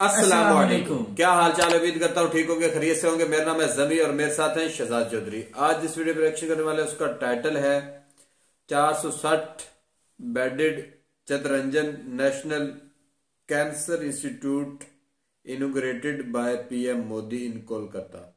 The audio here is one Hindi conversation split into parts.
अस्सलाम वालेकुम। क्या हाल चाल, उम्मीद करता हूँ ठीक होंगे, खैरियत से होंगे। मेरा नाम है जमी और मेरे साथ हैं शहजाद चौधरी। आज जिस वीडियो पर रिएक्शन करने वाले हैं उसका टाइटल है 460 bedded Chittaranjan national cancer institute inaugurated by PM Modi in Kolkata.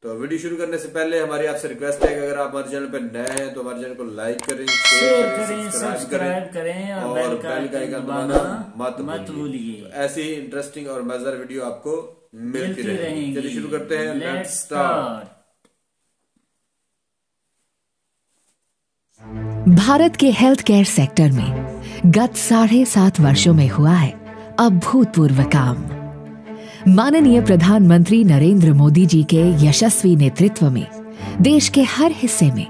तो वीडियो शुरू करने से पहले हमारी आपसे रिक्वेस्ट है कि अगर आप हमारे चैनल पर नए हैं तो हमारे चैनल को लाइक करें, शेयर करें, सब्सक्राइब करें और बेल का आइकन दबाना मत भूलिए। तो ऐसी ही इंटरेस्टिंग और मजेदार वीडियो आपको मिलती रहेगी। चलिए शुरू करते हैं, लेट्स स्टार्ट। भारत के हेल्थ केयर सेक्टर में गत 7.5 वर्षों में हुआ है अभूतपूर्व काम। माननीय प्रधानमंत्री नरेंद्र मोदी जी के यशस्वी नेतृत्व में देश के हर हिस्से में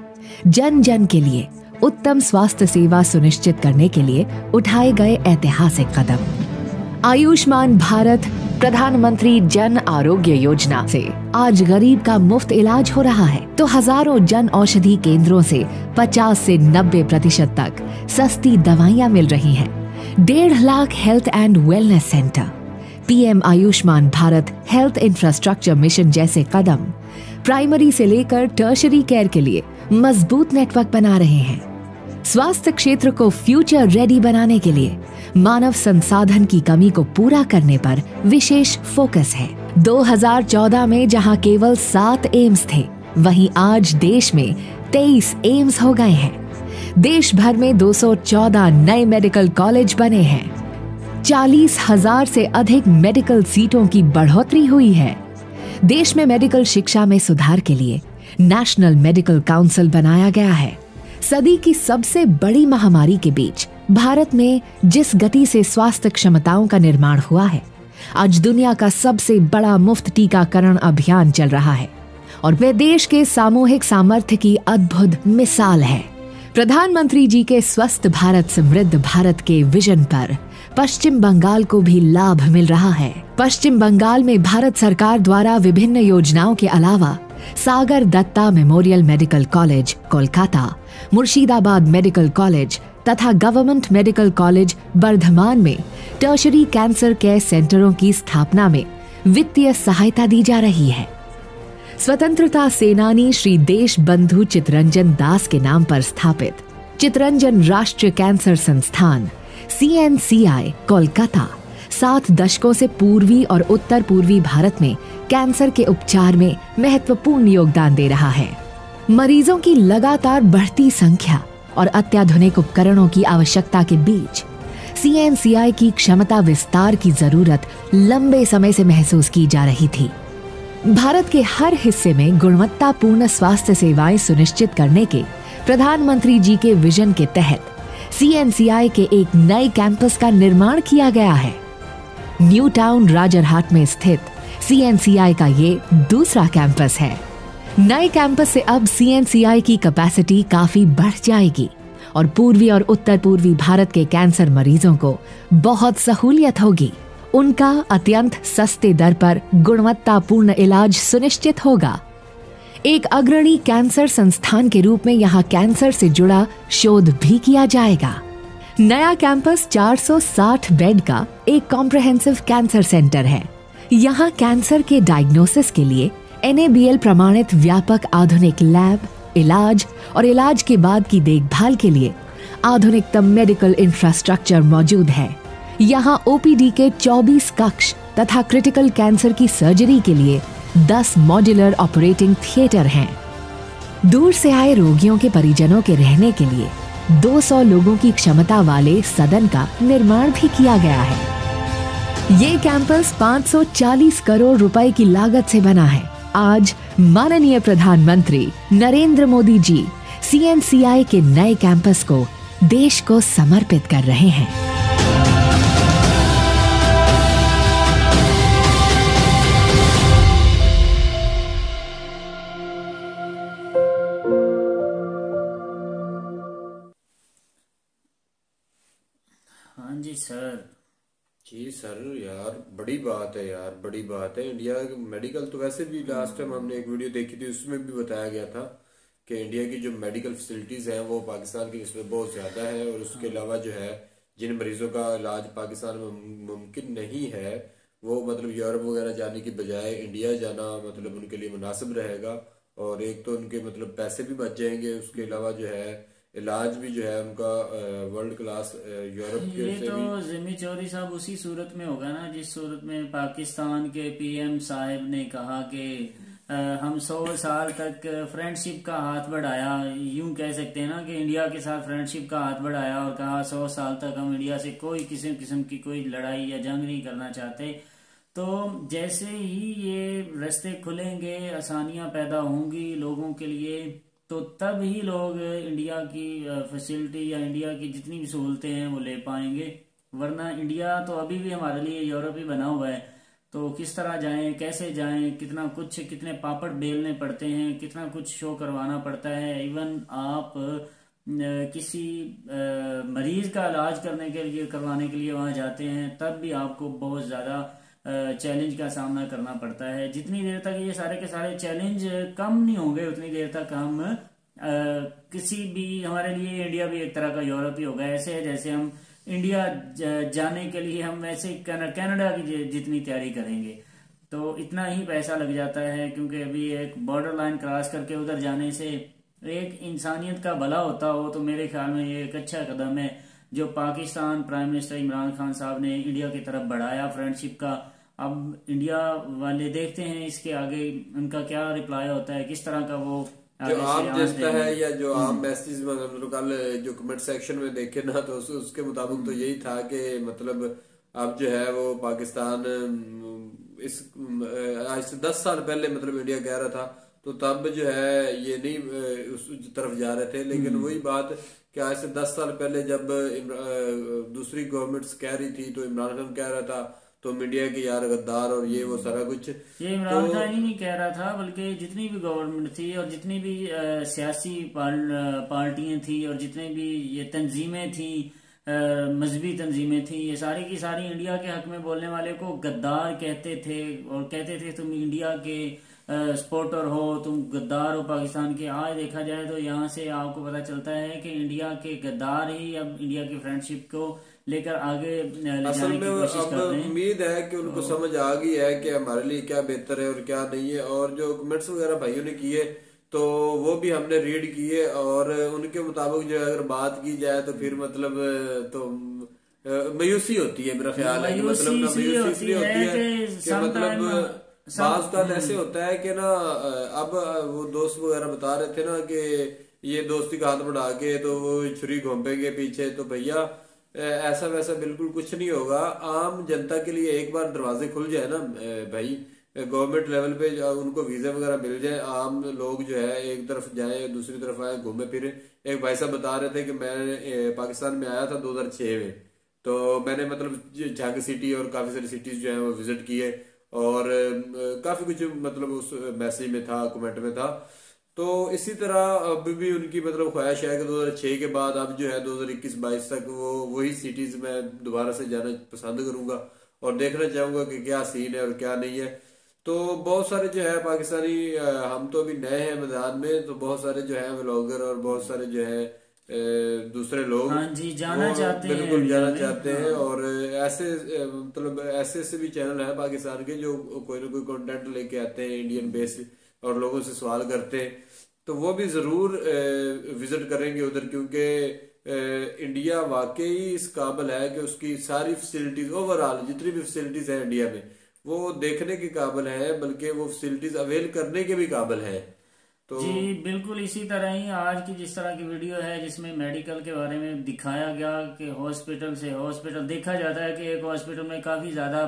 जन जन के लिए उत्तम स्वास्थ्य सेवा सुनिश्चित करने के लिए उठाए गए ऐतिहासिक कदम। आयुष्मान भारत प्रधानमंत्री जन आरोग्य योजना से आज गरीब का मुफ्त इलाज हो रहा है, तो हजारों जन औषधि केंद्रों से 50 से 90% तक सस्ती दवाइयां मिल रही हैं। 1.5 lakh health and wellness centre, PM Ayushman Bharat health infrastructure mission जैसे कदम प्राइमरी से लेकर टर्शरी केयर के लिए मजबूत नेटवर्क बना रहे हैं। स्वास्थ्य क्षेत्र को फ्यूचर रेडी बनाने के लिए मानव संसाधन की कमी को पूरा करने पर विशेष फोकस है। 2014 में जहां केवल 7 एम्स थे, वहीं आज देश में 23 एम्स हो गए हैं। देश भर में 214 नए मेडिकल कॉलेज बने हैं। 40,000 से अधिक मेडिकल सीटों की बढ़ोतरी हुई है। देश में मेडिकल शिक्षा में सुधार के लिए नेशनल मेडिकल काउंसिल बनाया गया है। सदी की सबसे बड़ी महामारी के बीच भारत में जिस गति से स्वास्थ्य क्षमताओं का निर्माण हुआ है, आज दुनिया का सबसे बड़ा मुफ्त टीकाकरण अभियान चल रहा है और वह देश के सामूहिक सामर्थ्य की अद्भुत मिसाल है। प्रधानमंत्री जी के स्वस्थ भारत समृद्ध भारत के विजन पर पश्चिम बंगाल को भी लाभ मिल रहा है। पश्चिम बंगाल में भारत सरकार द्वारा विभिन्न योजनाओं के अलावा Sagar Dutta memorial medical college Kolkata, Murshidabad medical college तथा गवर्नमेंट मेडिकल कॉलेज बर्धमान में टर्शरी कैंसर केयर सेंटरों की स्थापना में वित्तीय सहायता दी जा रही है। स्वतंत्रता सेनानी श्री देश बंधु चितरंजन दास के नाम पर स्थापित चितरंजन राष्ट्रीय कैंसर संस्थान CNCI कोलकाता 7 दशकों से पूर्वी और उत्तर पूर्वी भारत में कैंसर के उपचार में महत्वपूर्ण योगदान दे रहा है। मरीजों की लगातार बढ़ती संख्या और अत्याधुनिक उपकरणों की आवश्यकता के बीच CNCI की क्षमता विस्तार की जरूरत लंबे समय से महसूस की जा रही थी। भारत के हर हिस्से में गुणवत्तापूर्ण स्वास्थ्य सेवाएं सुनिश्चित करने के प्रधानमंत्री जी के विजन के तहत CNCI के एक नए कैंपस का निर्माण किया गया है। न्यू टाउन राजरहाट में स्थित CNCI का ये दूसरा कैंपस है। नए कैंपस से अब CNCI की कैपेसिटी काफी बढ़ जाएगी और पूर्वी और उत्तर पूर्वी भारत के कैंसर मरीजों को बहुत सहूलियत होगी। उनका अत्यंत सस्ते दर पर गुणवत्तापूर्ण इलाज सुनिश्चित होगा। एक अग्रणी कैंसर संस्थान के रूप में यहाँ कैंसर से जुड़ा शोध भी किया जाएगा। नया कैंपस 460 बेड का एक कॉम्प्रिहेंसिव कैंसर सेंटर है। यहाँ कैंसर के डायग्नोसिस के लिए NABL प्रमाणित व्यापक आधुनिक लैब, इलाज और इलाज के बाद की देखभाल के लिए आधुनिकतम मेडिकल इंफ्रास्ट्रक्चर मौजूद है। यहाँ OPD के 24 कक्ष तथा क्रिटिकल कैंसर की सर्जरी के लिए 10 मॉड्यूलर ऑपरेटिंग थिएटर हैं। दूर से आए रोगियों के परिजनों के रहने के लिए 200 लोगों की क्षमता वाले सदन का निर्माण भी किया गया है। ये कैंपस 540 करोड़ रुपए की लागत से बना है। आज माननीय प्रधानमंत्री नरेंद्र मोदी जी CNCI के नए कैंपस को देश को समर्पित कर रहे हैं। हाँ जी सर। जी सर, यार बड़ी बात है यार, बड़ी बात है। इंडिया मेडिकल तो वैसे भी लास्ट टाइम हमने एक वीडियो देखी थी, उसमें भी बताया गया था कि इंडिया की जो मेडिकल फैसिलिटीज हैं वो पाकिस्तान की इसमें बहुत ज्यादा है। और उसके अलावा जो है जिन मरीजों का इलाज पाकिस्तान में मुमकिन नहीं है वो मतलब यूरोप वगैरह जाने की बजाय इंडिया जाना मतलब उनके लिए मुनासिब रहेगा। और एक तो उनके मतलब पैसे भी बच जाएंगे, उसके अलावा जो है इलाज भी जो है उनका वर्ल्ड क्लास यूरोप के ये से तो भी। जिम्मी चौधरी साहब उसी सूरत में होगा ना जिस सूरत में पाकिस्तान के पीएम साहब ने कहा कि हम 100 साल तक फ्रेंडशिप का हाथ बढ़ाया, यूं कह सकते हैं ना कि इंडिया के साथ फ्रेंडशिप का हाथ बढ़ाया और कहा 100 साल तक हम इंडिया से कोई किसी किस्म की कोई लड़ाई या जंग नहीं करना चाहते। तो जैसे ही ये रास्ते खुलेंगे, आसानियां पैदा होंगी लोगों के लिए, तो तब ही लोग इंडिया की फैसिलिटी या इंडिया की जितनी भी सहूलतें हैं वो ले पाएंगे। वरना इंडिया तो अभी भी हमारे लिए यूरोप ही बना हुआ है। तो किस तरह जाएं, कैसे जाएं, कितना कुछ, कितने पापड़ बेलने पड़ते हैं, कितना कुछ शो करवाना पड़ता है। इवन आप किसी मरीज का इलाज करने के लिए करवाने के लिए वहां जाते हैं तब भी आपको बहुत ज्यादा चैलेंज का सामना करना पड़ता है। जितनी देर तक ये सारे के सारे चैलेंज कम नहीं होंगे उतनी देर तक हम किसी भी, हमारे लिए इंडिया भी एक तरह का यूरोप ही होगा। ऐसे है जैसे हम इंडिया जाने के लिए हम वैसे कनाडा की जितनी तैयारी करेंगे तो इतना ही पैसा लग जाता है, क्योंकि अभी एक बॉर्डर लाइन क्रॉस करके उधर जाने से एक इंसानियत का भला होता हो तो मेरे ख्याल में ये एक अच्छा कदम है जो पाकिस्तान प्राइम मिनिस्टर इमरान खान साहब ने इंडिया की तरफ बढ़ाया फ्रेंडशिप का। अब इंडिया वाले देखते हैं इसके आगे उनका क्या रिप्लाई होता है, किस तरह का वो जो आगे से आम आंसर जनता है देंगे। या जो आम मैसेज मतलब कल जो कमेंट सेक्शन में देखे ना, तो उसके मुताबिक तो यही था कि मतलब अब जो है वो पाकिस्तान इस आज से 10 साल पहले मतलब इंडिया कह रहा था तो तब जो है ये नहीं उस तरफ जा रहे थे। लेकिन वही बात कि आज से 10 साल पहले जब दूसरी गवर्नमेंट्स कह रही थी तो इमरान खान कह रहा था तो मीडिया की यार गद्दार और ये वो सारा कुछ। ये इमरान खान ही नहीं कह रहा था बल्कि जितनी भी गवर्नमेंट थी और जितनी भी सियासी पार्टियां थी और जितने भी ये तंजीमें थी, मजहबी तंजीमें थी, ये सारी की सारी इंडिया के हक में बोलने वाले को गद्दार कहते थे और कहते थे तुम इंडिया के सपोर्टर हो, तुम गद्दार हो पाकिस्तान के। आज देखा जाए तो यहाँ से आपको पता चलता है कि इंडिया के गद्दार ही अब इंडिया की फ्रेंडशिप को लेकर आगे ले असल जाने में की कोशिश अब कर रहे हैं। उम्मीद है कि उनको समझ आ गई है कि हमारे लिए क्या बेहतर है और क्या नहीं है। और जो कमेंट्स वगैरह भाइयों ने किए तो वो भी हमने रीड किए और उनके मुताबिक जो है अगर बात की जाए तो फिर मतलब तो मायूसी होती है। मेरा ख्याल है कि मतलब ना मायूसी इसलिए होती है कि मतलब बाज का ऐसे होता है कि ना अब वो दोस्त वगैरह बता रहे थे ना कि ये दोस्ती का हाथ बढ़ा के तो वो छुरी घोंपेंगे पीछे। तो भैया ऐसा वैसा बिल्कुल कुछ नहीं होगा। आम जनता के लिए एक बार दरवाजे खुल जाए ना भाई, गवर्नमेंट लेवल पे उनको वीजा वगैरह मिल जाए, आम लोग जो है एक तरफ जाए दूसरी तरफ आए घूमे फिरे। एक भाई साहब बता रहे थे कि मैं पाकिस्तान में आया था 2006 में, तो मैंने मतलब झांकी सिटी और काफी सारी सिटीज जो है वो विजिट किए और काफी कुछ मतलब उस मैसेज में था, कमेंट में था। तो इसी तरह अभी भी उनकी मतलब ख्वाहिश है कि 2006 के बाद अब जो है 2021-22 तक वो वही सिटीज में दोबारा से जाना पसंद करूंगा और देखना चाहूंगा कि क्या सीन है और क्या नहीं है। तो बहुत सारे जो है पाकिस्तानी हम तो अभी नए हैं मैदान में, तो बहुत सारे जो है व्लॉगर और बहुत सारे जो है दूसरे लोग हाँ जी, जाना चाहते हैं बिल्कुल इंडिया जाना में। चाहते हैं। हाँ। और ऐसे मतलब ऐसे ऐसे भी चैनल है पाकिस्तान के जो कोई ना कोई कंटेंट लेके आते हैं इंडियन बेस और लोगों से सवाल करते हैं। तो वो भी जरूर विजिट करेंगे उधर, क्योंकि इंडिया वाकई इस काबिल है कि उसकी सारी फैसिलिटीज ओवरऑल जितनी भी फैसिलिटीज है इंडिया में वो देखने के काबिल है, बल्कि वो फैसिलिटीज अवेल करने के भी काबिल है। तो जी बिल्कुल इसी तरह ही आज की जिस तरह की वीडियो है जिसमें मेडिकल के बारे में दिखाया गया कि हॉस्पिटल से हॉस्पिटल देखा जाता है कि एक हॉस्पिटल में काफी ज्यादा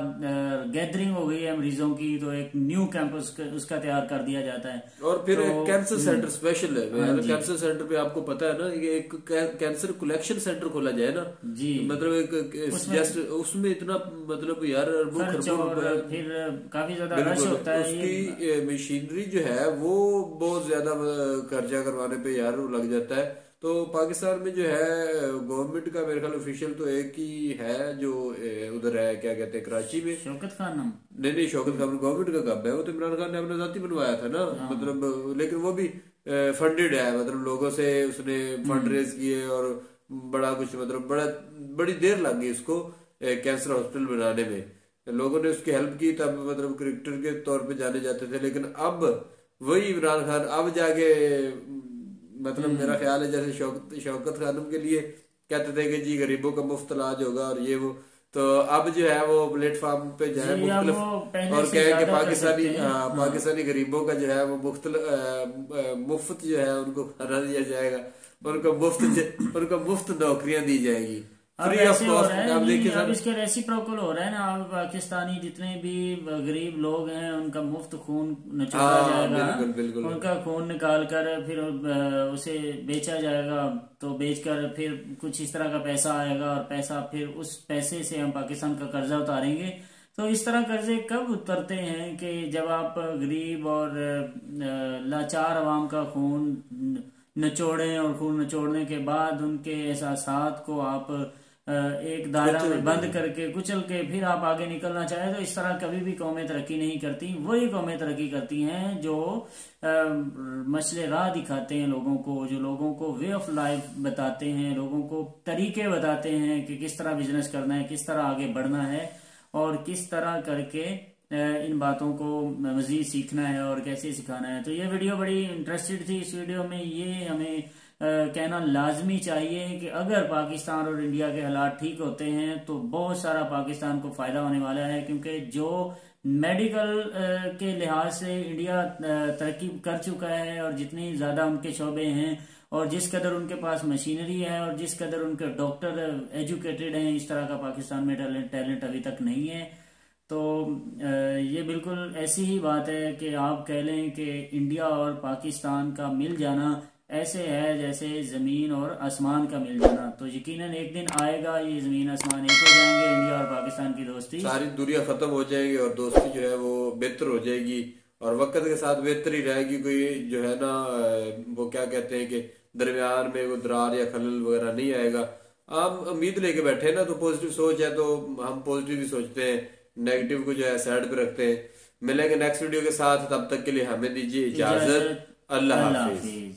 गैदरिंग हो गई है मरीजों की, तो एक न्यू कैंपस उसका तैयार कर दिया जाता है। और फिर तो कैंसर सेंटर स्पेशल है। हाँ जी। कैंसर सेंटर पे आपको पता है ना कि एक कैंसर कलेक्शन सेंटर खोला जाए ना जी, मतलब एक जस्ट उसमें इतना मतलब यार अरबों खर्च खरबों और रुपए फिर काफी ज्यादा रश बिल्कुल होता है। उसकी मशीनरी जो है वो बहुत ज्यादा खर्चा करवाने पे यार लग जाता है। तो पाकिस्तान में जो है गवर्नमेंट का मेरे ख्याल ऑफिशियल तो एक ही है जो उधर है, क्या कहते हैं, कराची में। शौकत खान नाम? नहीं शौकत खान गवर्नमेंट का कब है, वो तो इमरान खान ने अपने जाती बनवाया था ना। मतलब लेकिन वो भी फंडेड है, मतलब लोगों से उसने फंड रेज किए और बड़ा कुछ मतलब बड़ी देर लग गई उसको कैंसर हॉस्पिटल बनाने में। लोगों ने उसकी हेल्प की, तब मतलब क्रिकेटर के तौर पे जाने जाते थे। लेकिन अब वही इमरान खान अब जाके मतलब मेरा ख्याल है जैसे शौकत खानम के लिए कहते थे कि जी गरीबों का मुफ्त इलाज होगा और ये वो, तो अब जो है वो प्लेटफॉर्म पे जो है मुख्तलिफ और कहें कि पाकिस्तानी गरीबों का जो है वो मुफ्त जो है उनको खाना दिया जाएगा, उनको मुफ्त नौकरियां दी जाएगी। अब ऐसे हो रहा है नहीं, अब इसके रेसिप्रोकल हो रहा है ना। अब पाकिस्तानी जितने भी गरीब लोग हैं उनका मुफ्त खून निचोड़ा जाएगा। बिल्कुल बिल्कुल। उनका खून निकाल कर फिर उसे बेचा जाएगा, तो बेचकर फिर कुछ इस तरह का पैसा आएगा और पैसा फिर उस पैसे से हम पाकिस्तान का कर्जा उतारेंगे। तो इस तरह कर्जे कब उतरते हैं कि जब आप गरीब और लाचार अवाम का खून निचोड़ें और खून निचोड़ने के बाद उनके एहसासात को आप एक दायरा में बंद करके कुचल के फिर आप आगे निकलना चाहे, तो इस तरह कभी भी कौमें तरक्की नहीं करती। वही कौमें तरक्की करती हैं जो मसले राह दिखाते हैं लोगों को, जो लोगों को वे ऑफ लाइफ बताते हैं, लोगों को तरीके बताते हैं कि किस तरह बिजनेस करना है, किस तरह आगे बढ़ना है और किस तरह करके इन बातों को मजीद सीखना है और कैसे सिखाना है। तो ये वीडियो बड़ी इंटरेस्टेड थी। इस वीडियो में ये हमें कहना लाजमी चाहिए कि अगर पाकिस्तान और इंडिया के हालात ठीक होते हैं तो बहुत सारा पाकिस्तान को फायदा होने वाला है, क्योंकि जो मेडिकल के लिहाज से इंडिया तरक्की कर चुका है और जितनी ज्यादा उनके शोबे हैं और जिस कदर उनके पास मशीनरी है और जिस कदर उनके डॉक्टर एजुकेटेड हैं, इस तरह का पाकिस्तान में टैलेंट अभी तक नहीं है। तो ये बिल्कुल ऐसी ही बात है कि आप कह लें कि इंडिया और पाकिस्तान का मिल जाना ऐसे है जैसे जमीन और आसमान का मिल जाना। तो यकीनन एक दिन आएगा ये जमीन आसमान एक हो जाएंगे, इंडिया और पाकिस्तान की दोस्ती, सारी दुनिया खत्म हो जाएगी और दोस्ती जो है वो बेहतर हो जाएगी और वक्त के साथ बेहतर ही रहेगी। कोई जो है ना वो क्या कहते हैं कि दरमियान में वो दरार या खलल वगैरह नहीं आएगा। हम उम्मीद लेके बैठे हैं ना, तो पॉजिटिव सोच है तो हम पॉजिटिव ही सोचते हैं, नेगेटिव को जो है साइड पे रखते हैं। मिलेंगे नेक्स्ट वीडियो के साथ, तब तक के लिए हमें दीजिए इजाजत। अल्लाह हाफिज।